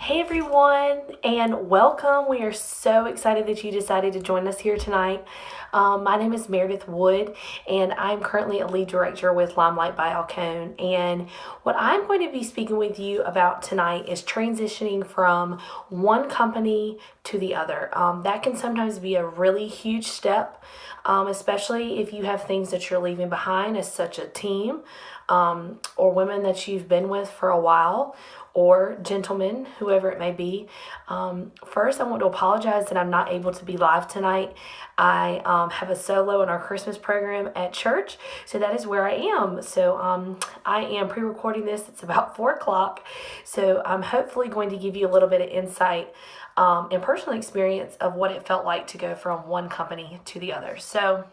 Hey everyone, and welcome. We are so excited that you decided to join us here tonight. My name is Meredith Wood, and I'm currently a lead director with LimeLight by Alcone. And what I'm going to be speaking with you about tonight is transitioning from one company to the other. That can sometimes be a really huge step, especially if you have things that you're leaving behind as such a team, or women that you've been with for a while, or gentlemen, whoever it may be. First, I want to apologize that I'm not able to be live tonight. I have a solo in our Christmas program at church, so that is where I am. So I am pre-recording this. It's about 4 o'clock, so I'm hopefully going to give you a little bit of insight and personal experience of what it felt like to go from one company to the other. So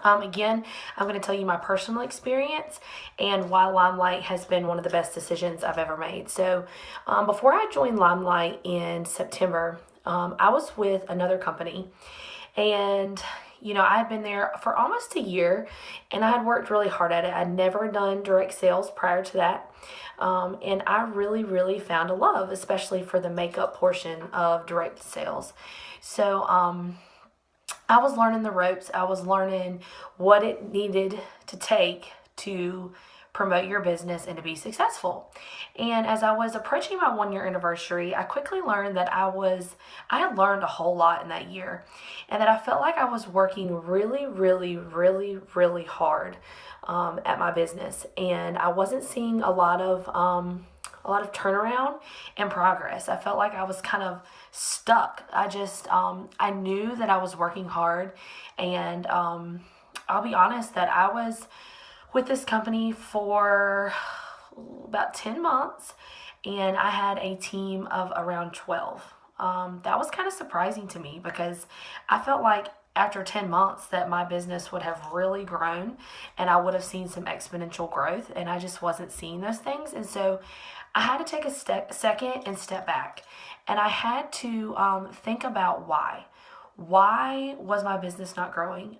again, I'm going to tell you my personal experience and why LimeLight has been one of the best decisions I've ever made. So, before I joined LimeLight in September, I was with another company, and I had been there for almost a year, and I had worked really hard at it. I'd never done direct sales prior to that, and I really, really found a love, especially for the makeup portion of direct sales. So, I was learning the ropes. I was learning what it needed to take to promote your business and to be successful. And as I was approaching my 1 year anniversary, I quickly learned that I had learned a whole lot in that year, and that I felt like I was working really, really, really, really hard at my business, and I wasn't seeing a lot of turnaround and progress. I felt like I was kind of stuck. I knew that I was working hard, and I'll be honest that I was with this company for about 10 months, and I had a team of around 12. That was kind of surprising to me because I felt like after 10 months that my business would have really grown and I would have seen some exponential growth, and I just wasn't seeing those things. And so I had to take a second and step back, and I had to think about why. Why was my business not growing?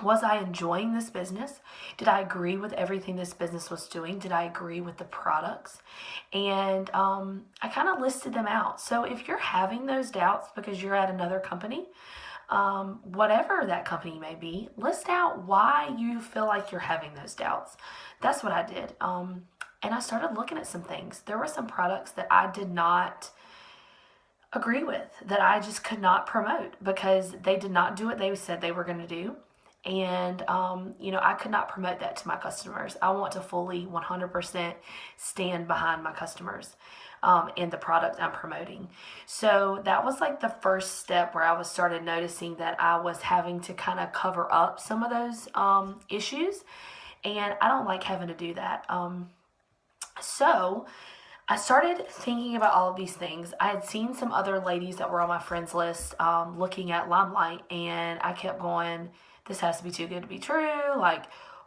Was I enjoying this business? Did I agree with everything this business was doing? Did I agree with the products? And I kind of listed them out. So if you're having those doubts because you're at another company, whatever that company may be, list out why you feel like you're having those doubts. That's what I did. And I started looking at some things. There were some products that I did not agree with, that I just could not promote because they did not do what they said they were going to do. And, I could not promote that to my customers. I want to fully 100% stand behind my customers and the product I'm promoting. So that was like the first step where I started noticing that I was having to kind of cover up some of those issues. And I don't like having to do that. So I started thinking about all of these things. I had seen some other ladies that were on my friends list looking at LimeLight, and I kept going, this has to be too good to be true. Like,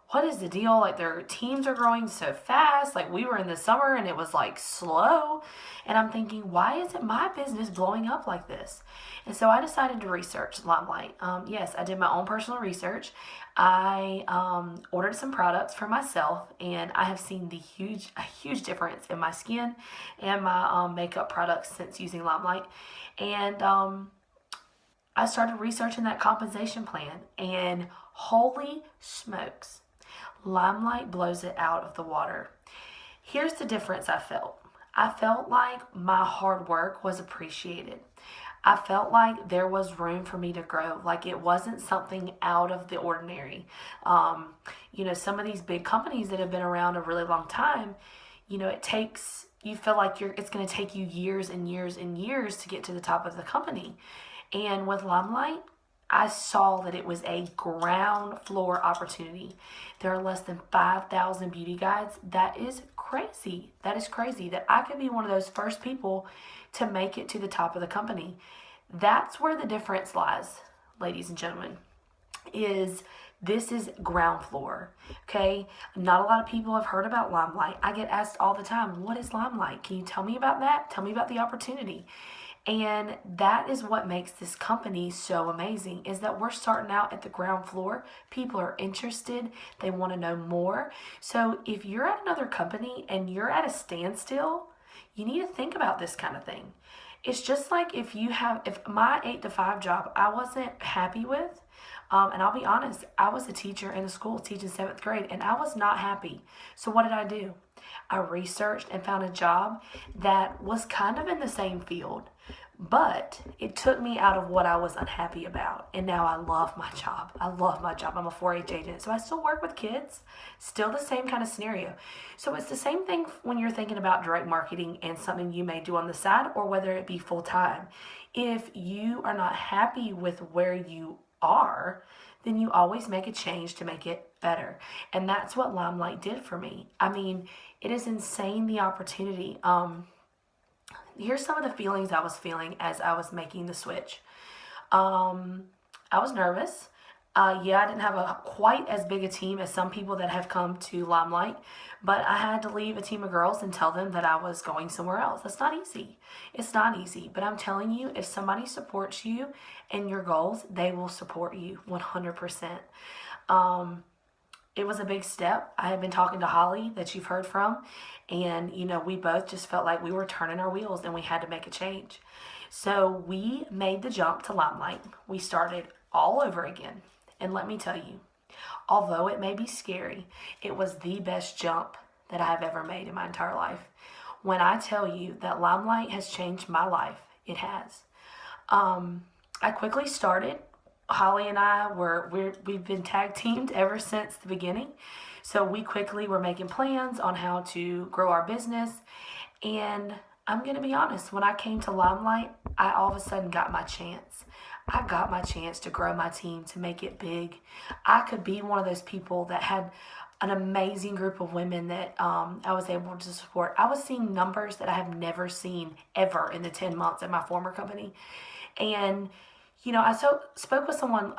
what is the deal? Like, their teams are growing so fast. Like, we were in the summer and it was like slow. And I'm thinking, why isn't my business blowing up like this? And so I decided to research LimeLight. Yes, I did my own personal research. I ordered some products for myself, and I have seen a huge difference in my skin and my makeup products since using LimeLight. And I started researching that compensation plan, and holy smokes, LimeLight blows it out of the water. Here's the difference I felt. I felt like my hard work was appreciated. I felt like there was room for me to grow. Like, it wasn't something out of the ordinary. Some of these big companies that have been around a really long time, you feel like it's going to take you years and years and years to get to the top of the company. And with LimeLight, I saw that it was a ground floor opportunity. There are less than 5,000 beauty guides. That is crazy. That is crazy that I could be one of those first people to make it to the top of the company. That's where the difference lies, ladies and gentlemen, this is ground floor, okay? Not a lot of people have heard about LimeLight. I get asked all the time, what is LimeLight? Can you tell me about that? Tell me about the opportunity. And that is what makes this company so amazing, is that we're starting out at the ground floor. People are interested. They want to know more. So if you're at another company and you're at a standstill, You need to think about this kind of thing. It's just like if my 8 to 5 job I wasn't happy with, and I'll be honest, I was a teacher in a school teaching 7th grade, and I was not happy. So what did I do? I researched and found a job that was kind of in the same field, but it took me out of what I was unhappy about. And now I love my job. I love my job. I'm a 4-H agent. So I still work with kids, still the same kind of scenario. So it's the same thing when you're thinking about direct marketing and something you may do on the side, or whether it be full time. If you are not happy with where you are, then you always make a change to make it better. And that's what LimeLight did for me. I mean, it is insane, the opportunity. Here's some of the feelings I was feeling as I was making the switch. I was nervous. I didn't have quite as big a team as some people that have come to LimeLight, but I had to leave a team of girls and tell them that I was going somewhere else. That's not easy. It's not easy, but I'm telling you, if somebody supports you and your goals, they will support you 100%. It was a big step. I had been talking to Holly, that you've heard from, and we both just felt like we were turning our wheels and we had to make a change. So we made the jump to LimeLight. We started all over again. And let me tell you, although it may be scary, it was the best jump that I have ever made in my entire life. When I tell you that LimeLight has changed my life, it has. I quickly started. Holly and I we've been tag teamed ever since the beginning. So we quickly were making plans on how to grow our business. And I'm going to be honest, when I came to LimeLight, I all of a sudden got my chance. I got my chance to grow my team, to make it big. I could be one of those people that had an amazing group of women that I was able to support. I was seeing numbers that I have never seen ever in the 10 months at my former company. And I spoke with someone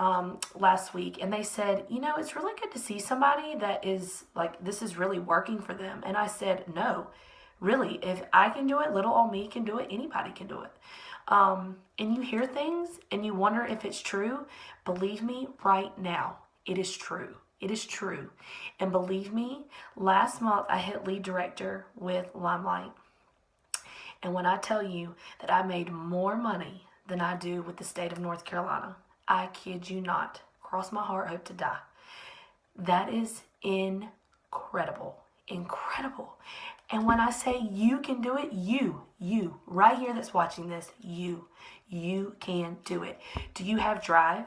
last week, and they said, it's really good to see somebody that is like, this is really working for them. And I said, no, really, if I can do it, little old me can do it, anybody can do it. And you hear things and you wonder if it's true. Believe me, right now, it is true. It is true. And believe me, last month I hit lead director with LimeLight. And when I tell you that I made more money than I do with the state of North Carolina, I kid you not. Cross my heart, hope to die. That is incredible. Incredible. And when I say you can do it, you, right here that's watching this, you can do it. Do you have drive?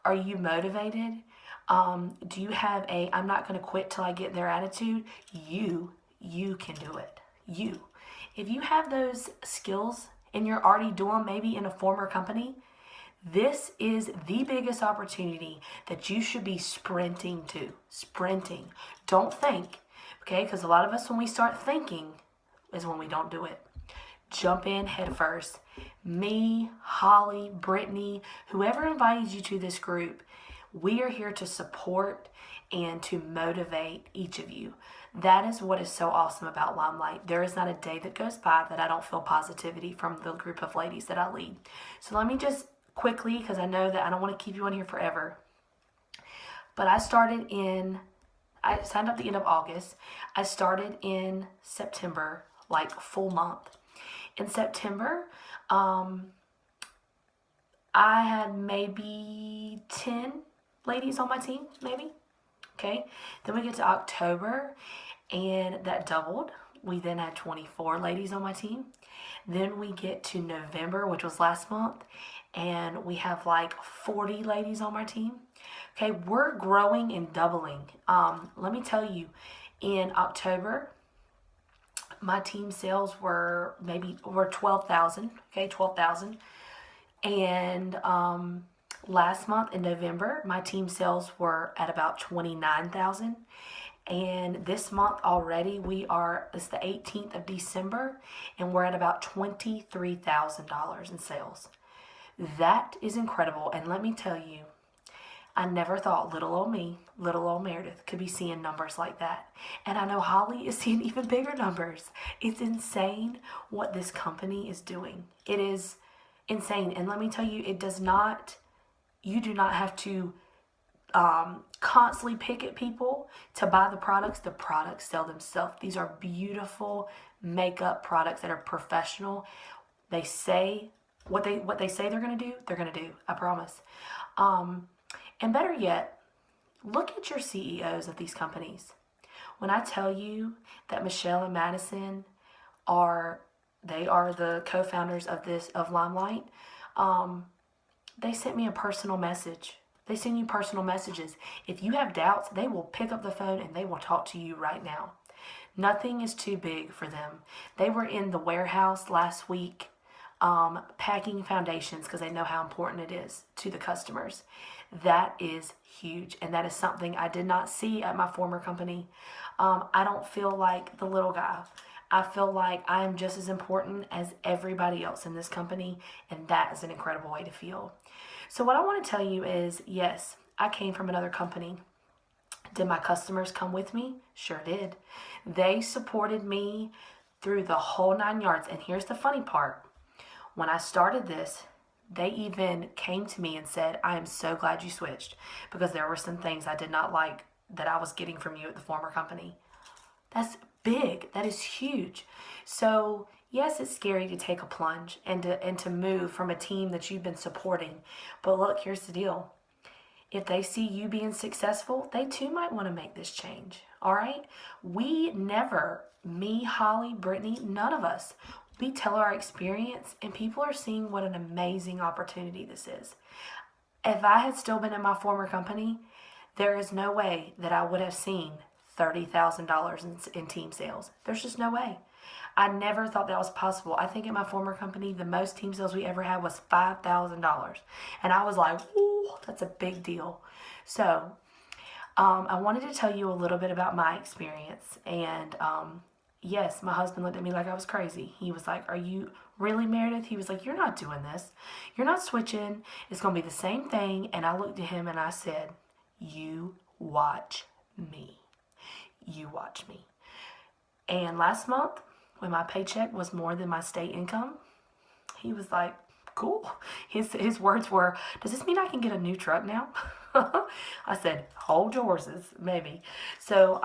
Are you motivated? Do you have a I'm not going to quit till I get their attitude? You can do it. You. If you have those skills and you're already doing maybe in a former company, this is the biggest opportunity that you should be sprinting to. Sprinting. Don't think. Okay, because a lot of us, when we start thinking, is when we don't do it. Jump in head first. Me, Holly, Brittany, whoever invited you to this group, we are here to support and to motivate each of you. That is what is so awesome about LimeLight. There is not a day that goes by that I don't feel positivity from the group of ladies that I lead. So let me just quickly, because I know that I don't want to keep you on here forever, but I signed up the end of August. I started in September, like full month. In September, I had maybe 10 ladies on my team, maybe. Okay. Then we get to October, and that doubled. We then had 24 ladies on my team. Then we get to November, which was last month, and we have like 40 ladies on my team. Okay, we're growing and doubling. Let me tell you, in October, my team sales were 12,000. Okay, 12,000. And last month in November, my team sales were at about 29,000. And this month already, it's the 18th of December, and we're at about $23,000 in sales. That is incredible. And let me tell you, I never thought little old me, little old Meredith, could be seeing numbers like that. And I know Holly is seeing even bigger numbers. It's insane what this company is doing. It is insane. And let me tell you, you do not have to constantly pick at people to buy the products sell themselves. These are beautiful makeup products that are professional. They say what they say they're going to do, they're going to do. I promise. And better yet, look at your CEOs of these companies. When I tell you that Michelle and Madison are the co-founders of LimeLight, they sent me a personal message. They send you personal messages. If you have doubts, they will pick up the phone and they will talk to you right now. Nothing is too big for them. They were in the warehouse last week packing foundations because they know how important it is to the customers. That is huge, and that is something I did not see at my former company. I don't feel like the little guy. I feel like I am just as important as everybody else in this company, and that is an incredible way to feel. So what I want to tell you is, yes, I came from another company. Did my customers come with me? Sure did. They supported me through the whole 9 yards. And here's the funny part. When I started this, they even came to me and said, I am so glad you switched because there were some things I did not like that I was getting from you at the former company. That's big. That is huge. So yes, it's scary to take a plunge and to move from a team that you've been supporting. But look, here's the deal. If they see you being successful, they too might want to make this change. All right? We never, me, Holly, Brittany, none of us, we tell our experience and people are seeing what an amazing opportunity this is. If I had still been in my former company, there is no way that I would have seen $30,000 in team sales. There's just no way. I never thought that was possible. I think at my former company, the most team sales we ever had was $5,000. And I was like, ooh, that's a big deal. So I wanted to tell you a little bit about my experience. And yes, my husband looked at me like I was crazy. He was like, are you really, Meredith? He was like, you're not doing this. You're not switching. It's going to be the same thing. And I looked at him and I said, you watch me. You watch me. And last month, when my paycheck was more than my state income, he was like, cool. His words were, does this mean I can get a new truck now? I said, hold your horses, maybe. So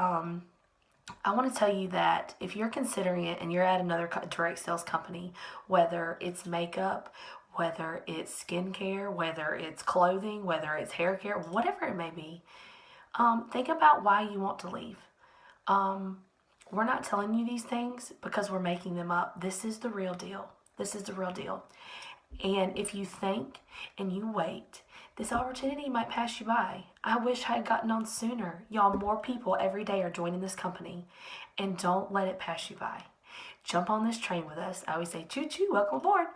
I want to tell you that if you're considering it and you're at another direct sales company, whether it's makeup, whether it's skincare, whether it's clothing, whether it's hair care, whatever it may be, think about why you want to leave. We're not telling you these things because we're making them up. This is the real deal. This is the real deal. And if you think and you wait, this opportunity might pass you by. I wish I had gotten on sooner. Y'all, more people every day are joining this company, and don't let it pass you by. Jump on this train with us. I always say, choo-choo, welcome aboard.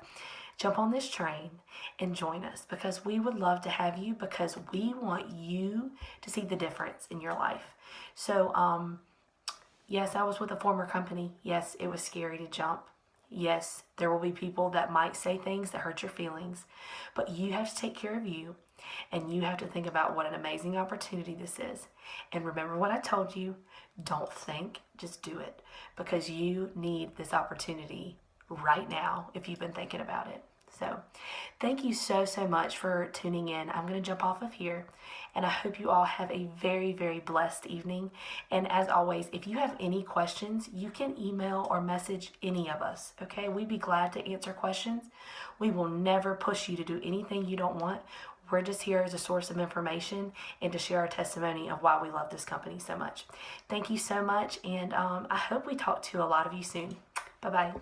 Jump on this train and join us because we would love to have you because we want you to see the difference in your life. So, yes, I was with a former company. Yes, it was scary to jump. Yes, there will be people that might say things that hurt your feelings, but you have to take care of you and you have to think about what an amazing opportunity this is. And remember what I told you, don't think, just do it because you need this opportunity right now if you've been thinking about it. So thank you so much for tuning in. I'm going to jump off of here and I hope you all have a very, very blessed evening. And as always, if you have any questions, you can email or message any of us. Okay. We'd be glad to answer questions. We will never push you to do anything you don't want. We're just here as a source of information and to share our testimony of why we love this company so much. Thank you so much. And I hope we talk to a lot of you soon. Bye-bye.